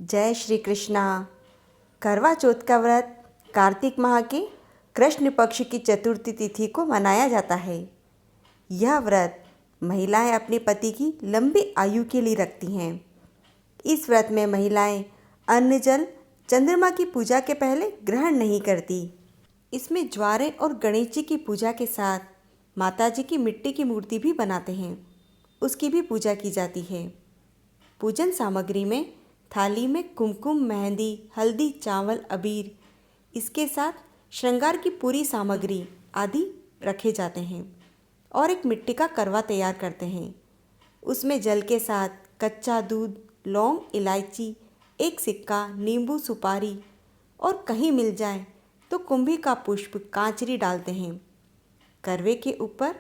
जय श्री कृष्णा। करवा चौथ का व्रत कार्तिक माह के कृष्ण पक्ष की चतुर्थी तिथि को मनाया जाता है। यह व्रत महिलाएं अपने पति की लंबी आयु के लिए रखती हैं। इस व्रत में महिलाएं अन्न जल चंद्रमा की पूजा के पहले ग्रहण नहीं करती। इसमें ज्वारे और गणेश जी की पूजा के साथ माता जी की मिट्टी की मूर्ति भी बनाते हैं, उसकी भी पूजा की जाती है। पूजन सामग्री में थाली में कुमकुम, मेहंदी, हल्दी, चावल, अबीर, इसके साथ श्रृंगार की पूरी सामग्री आदि रखे जाते हैं और एक मिट्टी का करवा तैयार करते हैं। उसमें जल के साथ कच्चा दूध, लौंग, इलायची, एक सिक्का, नींबू, सुपारी और कहीं मिल जाए तो कुंभी का पुष्प, कांचरी डालते हैं। करवे के ऊपर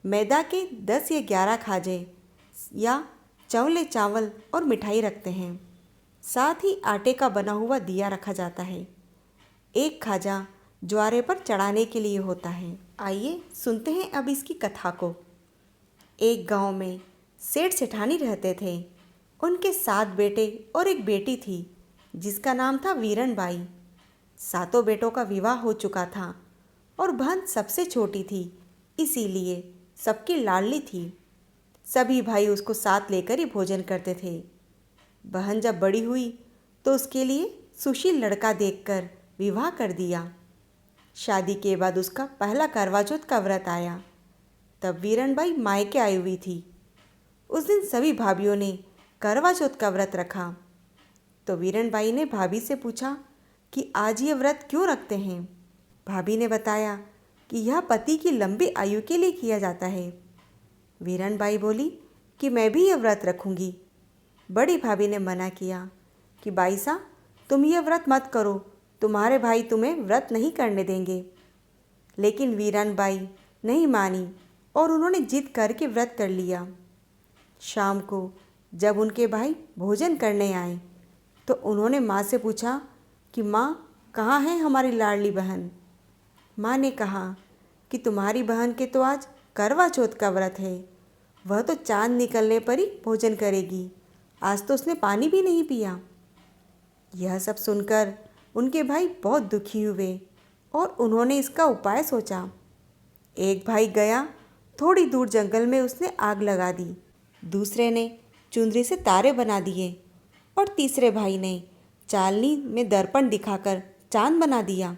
मैदा के 10 या 11 खाजे या चौले चावल और मिठाई रखते हैं। साथ ही आटे का बना हुआ दिया रखा जाता है। एक खाजा ज्वारे पर चढ़ाने के लिए होता है। आइए सुनते हैं अब इसकी कथा को। एक गांव में सेठ सेठानी रहते थे। उनके 7 बेटे और एक बेटी थी जिसका नाम था वीरन बाई। सातों बेटों का विवाह हो चुका था और बहन सबसे छोटी थी, इसीलिए सबकी लाडली थी। सभी भाई उसको साथ लेकर ही भोजन करते थे। बहन जब बड़ी हुई तो उसके लिए सुशील लड़का देखकर विवाह कर दिया। शादी के बाद उसका पहला करवा चौथ का व्रत आया। तब वीरनबाई मायके आई हुई थी। उस दिन सभी भाभीयों ने करवा चौथ का व्रत रखा। तो वीरनबाई ने भाभी से पूछा कि आज ये व्रत क्यों रखते हैं। भाभी ने बताया कि यह पति की लंबी आयु के लिए किया जाता है। वीरनबाई बोली कि मैं भी यह व्रत रखूंगी। बड़ी भाभी ने मना किया कि बाई साहब, तुम यह व्रत मत करो, तुम्हारे भाई तुम्हें व्रत नहीं करने देंगे। लेकिन वीरनबाई नहीं मानी और उन्होंने जिद करके व्रत कर लिया। शाम को जब उनके भाई भोजन करने आए तो उन्होंने माँ से पूछा कि माँ, कहाँ है हमारी लाडली बहन। माँ ने कहा कि तुम्हारी बहन के तो आज करवा चौथ का व्रत है, वह तो चांद निकलने पर ही भोजन करेगी, आज तो उसने पानी भी नहीं पिया। यह सब सुनकर उनके भाई बहुत दुखी हुए और उन्होंने इसका उपाय सोचा। एक भाई गया, थोड़ी दूर जंगल में उसने आग लगा दी। दूसरे ने चुंदरी से तारे बना दिए और तीसरे भाई ने चालनी में दर्पण दिखाकर चांद बना दिया।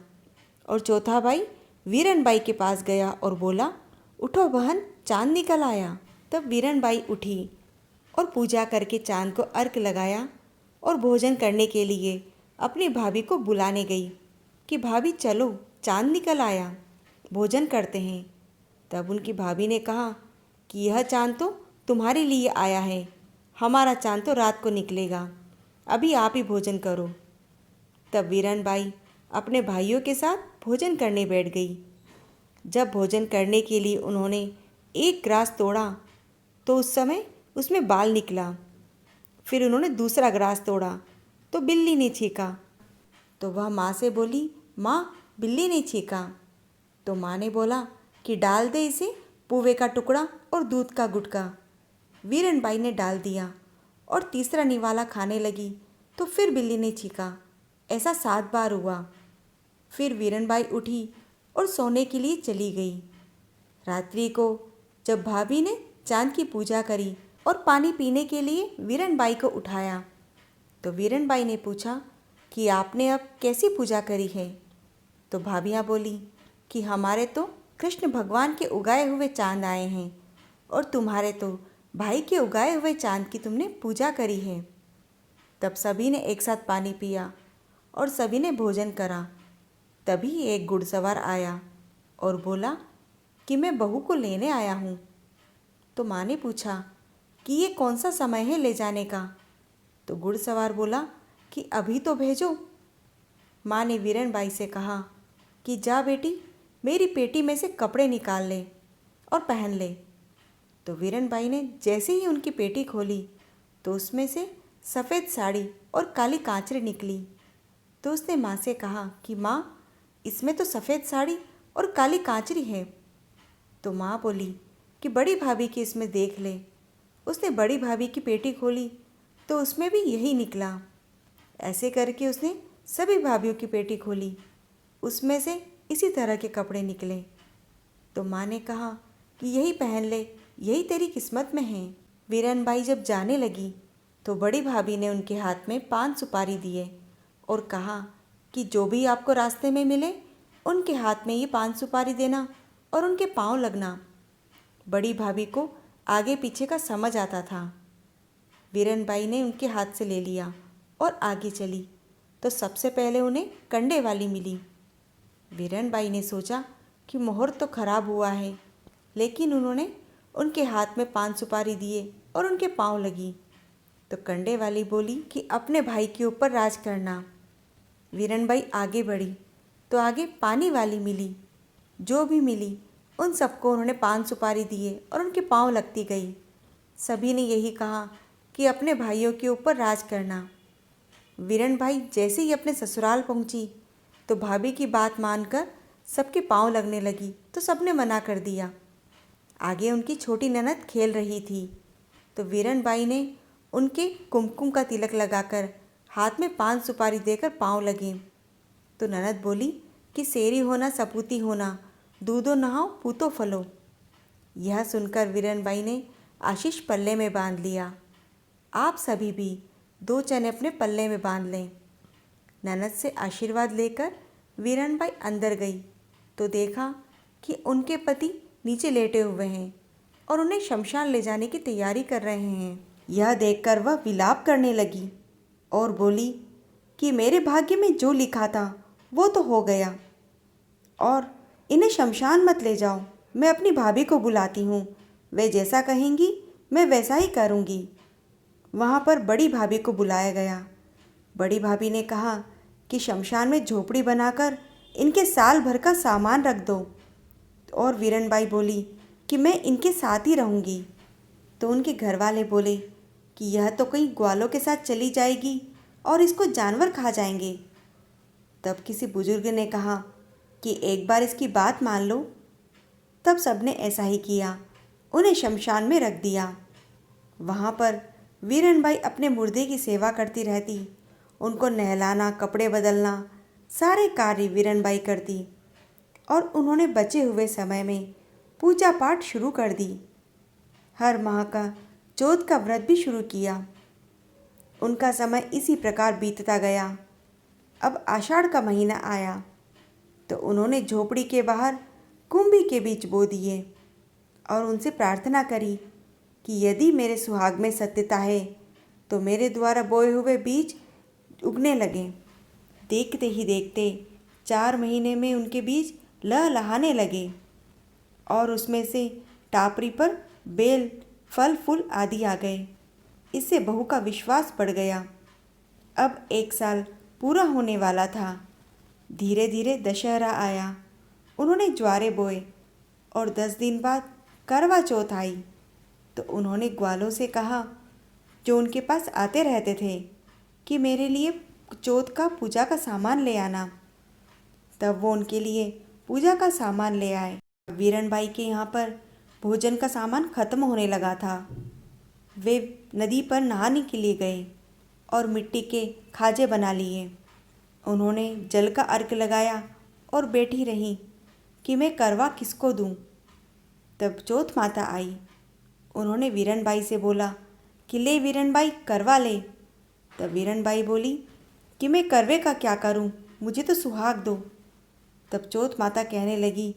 और चौथा भाई वीरनबाई के पास गया और बोला, उठो बहन, चांद निकल आया। तब वीरनबाई उठी और पूजा करके चांद को अर्घ लगाया और भोजन करने के लिए अपनी भाभी को बुलाने गई कि भाभी चलो, चांद निकल आया, भोजन करते हैं। तब उनकी भाभी ने कहा कि यह चांद तो तुम्हारे लिए आया है, हमारा चांद तो रात को निकलेगा, अभी आप ही भोजन करो। तब वीरनबाई अपने भाइयों के साथ भोजन करने बैठ गई। जब भोजन करने के लिए उन्होंने एक ग्रास तोड़ा तो उस समय उसमें बाल निकला। फिर उन्होंने दूसरा ग्रास तोड़ा तो बिल्ली ने छींका। तो वह माँ से बोली, माँ, बिल्ली ने छींका। तो माँ ने बोला कि डाल दे इसे पुए का टुकड़ा और दूध का गुटका। वीरनबाई ने डाल दिया और तीसरा निवाला खाने लगी तो फिर बिल्ली ने छींका। ऐसा 7 बार हुआ। फिर वीरनबाई उठी और सोने के लिए चली गई। रात्रि को जब भाभी ने चांद की पूजा करी और पानी पीने के लिए वीरनबाई को उठाया तो वीरनबाई ने पूछा कि आपने अब कैसी पूजा करी है। तो भाभियाँ बोली कि हमारे तो कृष्ण भगवान के उगाए हुए चांद आए हैं और तुम्हारे तो भाई के उगाए हुए चांद की तुमने पूजा करी है। तब सभी ने एक साथ पानी पिया और सभी ने भोजन करा। तभी एक घुड़सवार आया और बोला कि मैं बहू को लेने आया हूँ। तो माँ ने पूछा कि ये कौन सा समय है ले जाने का। तो घुड़सवार बोला कि अभी तो भेजो। माँ ने वीरनबाई से कहा कि जा बेटी, मेरी पेटी में से कपड़े निकाल ले और पहन ले। तो वीरनबाई ने जैसे ही उनकी पेटी खोली तो उसमें से सफ़ेद साड़ी और काली कांचरी निकली। तो उसने माँ से कहा कि माँ, इसमें तो सफ़ेद साड़ी और काली कांचरी है। तो माँ बोली कि बड़ी भाभी की इसमें देख ले। उसने बड़ी भाभी की पेटी खोली तो उसमें भी यही निकला। ऐसे करके उसने सभी भाभीयों की पेटी खोली। उसमें से इसी तरह के कपड़े निकले। तो माँ ने कहा कि यही पहन ले, यही तेरी किस्मत में है। वीरन बाई जब जाने लगी तो बड़ी भाभी ने उनके हाथ में 5 सुपारी दिए और कहा कि जो भी आपको रास्ते में मिले उनके हाथ में ये 5 सुपारी देना और उनके पाँव लगना। बड़ी भाभी को आगे पीछे का समझ आता था। वीरन बाई ने उनके हाथ से ले लिया और आगे चली तो सबसे पहले उन्हें कंडे वाली मिली। वीरन बाई ने सोचा कि मुहूर्त तो खराब हुआ है, लेकिन उन्होंने उनके हाथ में 5 सुपारी दिए और उनके पाँव लगी। तो कंडे वाली बोली कि अपने भाई के ऊपर राज करना। वीरन बाई आगे बढ़ी तो आगे पानी वाली मिली। जो भी मिली उन सबको उन्होंने 5 सुपारी दिए और उनके पाँव लगती गई। सभी ने यही कहा कि अपने भाइयों के ऊपर राज करना। वीरन बाई जैसे ही अपने ससुराल पहुंची तो भाभी की बात मानकर सबके पाँव लगने लगी, तो सबने मना कर दिया। आगे उनकी छोटी ननद खेल रही थी तो वीरन बाई ने उनके कुमकुम का तिलक लगाकर हाथ में 5 सुपारी देकर पाँव लगे। तो ननद बोली कि सेरी होना सपूती होना, दूधो नहाओ पूतो फलो। यह सुनकर वीरन बाई ने आशीष पल्ले में बांध लिया। आप सभी भी 2 चने अपने पल्ले में बांध लें। ननद से आशीर्वाद लेकर वीरन बाई अंदर गई तो देखा कि उनके पति नीचे लेटे हुए हैं और उन्हें शमशान ले जाने की तैयारी कर रहे हैं। यह देखकर वह विलाप करने लगी और बोली कि मेरे भाग्य में जो लिखा था वो तो हो गया और इन्हें शमशान मत ले जाओ। मैं अपनी भाभी को बुलाती हूँ, वे जैसा कहेंगी मैं वैसा ही करूँगी। वहाँ पर बड़ी भाभी को बुलाया गया। बड़ी भाभी ने कहा कि शमशान में झोपड़ी बनाकर इनके साल भर का सामान रख दो। और वीरन बाई बोली कि मैं इनके साथ ही रहूँगी। तो उनके घर वाले बोले कि यह तो कहीं ग्वालों के साथ चली जाएगी और इसको जानवर खा जाएंगे। तब किसी बुजुर्ग ने कहा कि एक बार इसकी बात मान लो। तब सबने ऐसा ही किया, उन्हें शमशान में रख दिया। वहाँ पर वीरन बाई अपने मुर्दे की सेवा करती रहती, उनको नहलाना, कपड़े बदलना, सारे कार्य वीरन बाई करती और उन्होंने बचे हुए समय में पूजा पाठ शुरू कर दी। हर माह का चौथ का व्रत भी शुरू किया। उनका समय इसी प्रकार बीतता गया। अब आषाढ़ का महीना आया तो उन्होंने झोपड़ी के बाहर कुंभी के बीज बो दिए और उनसे प्रार्थना करी कि यदि मेरे सुहाग में सत्यता है तो मेरे द्वारा बोए हुए बीज उगने लगें। देखते ही देखते 4 महीने में उनके बीज लहलहाने लगे और उसमें से टापरी पर बेल, फल फूल आदि आ गए। इससे बहू का विश्वास बढ़ गया। अब 1 साल पूरा होने वाला था। धीरे धीरे दशहरा आया। उन्होंने ज्वारे बोए और 10 दिन बाद करवा चौथ आई तो उन्होंने ग्वालों से कहा, जो उनके पास आते रहते थे, कि मेरे लिए चौथ का पूजा का सामान ले आना। तब वो उनके लिए पूजा का सामान ले आए। वीरन बाई के यहाँ पर भोजन का सामान खत्म होने लगा था। वे नदी पर नहाने के लिए गए और मिट्टी के खाजे बना लिए। उन्होंने जल का अर्घ लगाया और बैठी रहीं कि मैं करवा किसको दूं। तब चौथ माता आई। उन्होंने वीरन बाई से बोला कि ले वीरन बाई करवा ले। तब वीरन बाई बोली कि मैं करवे का क्या करूं, मुझे तो सुहाग दो। तब चौथ माता कहने लगी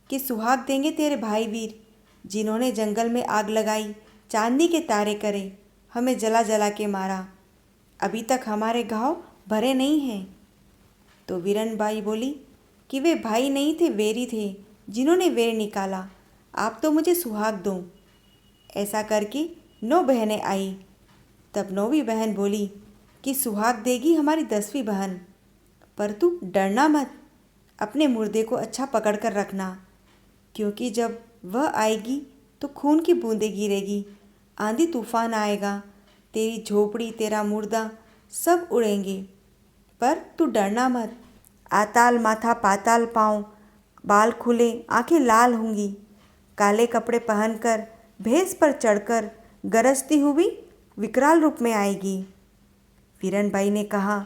कि सुहाग देंगे तेरे भाई वीर, जिन्होंने जंगल में आग लगाई, चांदी के तारे करे, हमें जला जला के मारा। अभी तक हमारे घाव भरे नहीं हैं। तो वीरन बाई बोली कि वे भाई नहीं थे, वेरी थे, जिन्होंने वेर निकाला। आप तो मुझे सुहाग दो। ऐसा करके 9 बहनें आई। तब 9वीं बहन बोली कि सुहाग देगी हमारी 10वीं बहन, पर तू डरना मत, अपने मुर्दे को अच्छा पकड़ कर रखना, क्योंकि जब वह आएगी तो खून की बूंदें गिरेगी, आंधी तूफान आएगा, तेरी झोपड़ी, तेरा मुर्दा सब उड़ेंगे, पर तू डरना मत। आताल माथा पाताल पाँव, बाल खुले, आंखें लाल होंगी, काले कपड़े पहनकर भैंस पर चढ़कर गरजती हुई विकराल रूप में आएगी। वीरनबाई ने कहा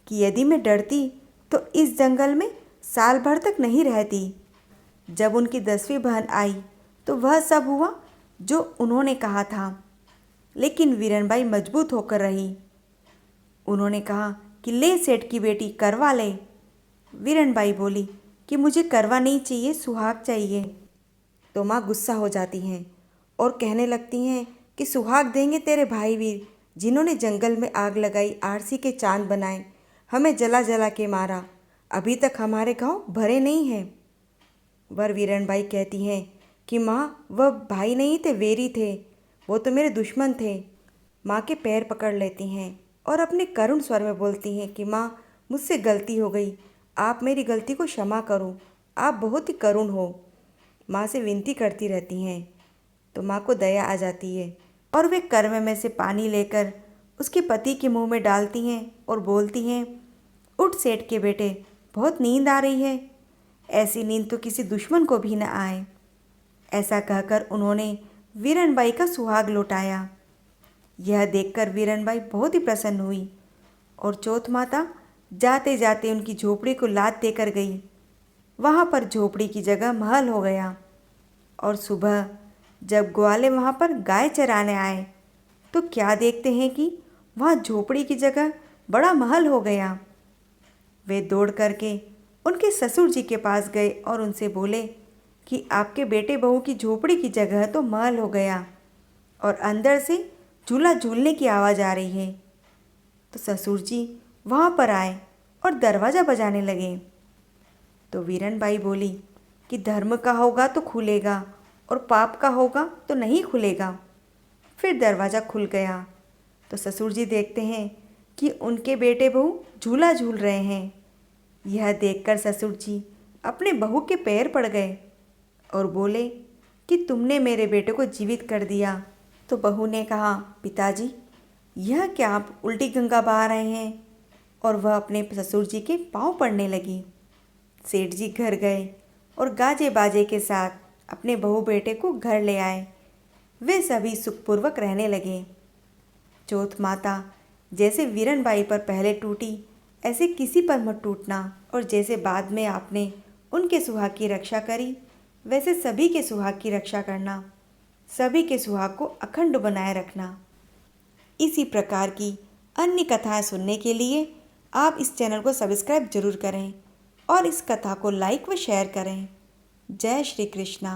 कि यदि मैं डरती तो इस जंगल में साल भर तक नहीं रहती। जब उनकी 10वीं बहन आई तो वह सब हुआ जो उन्होंने कहा था, लेकिन वीरनबाई मजबूत होकर रही। उन्होंने कहा कि ले सेठ की बेटी, करवा ले। वीरनबाई बोली कि मुझे करवा नहीं चाहिए, सुहाग चाहिए। तो माँ गुस्सा हो जाती हैं और कहने लगती हैं कि सुहाग देंगे तेरे भाई वीर, जिन्होंने जंगल में आग लगाई, आरसी के चांद बनाए, हमें जला जला के मारा, अभी तक हमारे गांव भरे नहीं हैं। वर वीरनबाई कहती हैं कि माँ वह भाई नहीं थे, वेरी थे, वो तो मेरे दुश्मन थे। माँ के पैर पकड़ लेती हैं और अपने करुण स्वर में बोलती हैं कि माँ मुझसे गलती हो गई, आप मेरी गलती को क्षमा करो, आप बहुत ही करुण हो। माँ से विनती करती रहती हैं तो माँ को दया आ जाती है और वे कर्म में से पानी लेकर उसके पति के मुंह में डालती हैं और बोलती हैं, उठ सेठ के बेटे, बहुत नींद आ रही है, ऐसी नींद तो किसी दुश्मन को भी न आए। ऐसा कहकर उन्होंने वीरनबाई का सुहाग लौटाया। यह देखकर वीरनबाई बहुत ही प्रसन्न हुई और चौथ माता जाते जाते उनकी झोपड़ी को लात देकर गई। वहाँ पर झोपड़ी की जगह महल हो गया और सुबह जब ग्वाले वहाँ पर गाय चराने आए तो क्या देखते हैं कि वहाँ झोपड़ी की जगह बड़ा महल हो गया। वे दौड़ करके उनके ससुर जी के पास गए और उनसे बोले कि आपके बेटे बहू की झोपड़ी की जगह तो महल हो गया और अंदर से झूला झूलने की आवाज़ आ रही है। तो ससुर जी वहाँ पर आए और दरवाज़ा बजाने लगे। तो वीरनबाई बोली कि धर्म का होगा तो खुलेगा और पाप का होगा तो नहीं खुलेगा। फिर दरवाज़ा खुल गया तो ससुर जी देखते हैं कि उनके बेटे बहू झूला झूल रहे हैं। यह देखकर ससुर जी अपने बहू के पैर पड़ गए और बोले कि तुमने मेरे बेटे को जीवित कर दिया। तो बहू ने कहा, पिताजी यह क्या आप उल्टी गंगा बहा रहे हैं? और वह अपने ससुर जी के पाँव पड़ने लगी। सेठ जी घर गए और गाजे बाजे के साथ अपने बहू बेटे को घर ले आए। वे सभी सुखपूर्वक रहने लगे। चौथ माता जैसे वीरनबाई पर पहले टूटी, ऐसे किसी पर मत टूटना, और जैसे बाद में आपने उनके सुहाग की रक्षा करी, वैसे सभी के सुहाग की रक्षा करना, सभी के सुहाग को अखंड बनाए रखना। इसी प्रकार की अन्य कथाएं सुनने के लिए आप इस चैनल को सब्सक्राइब जरूर करें और इस कथा को लाइक व शेयर करें। जय श्री कृष्णा।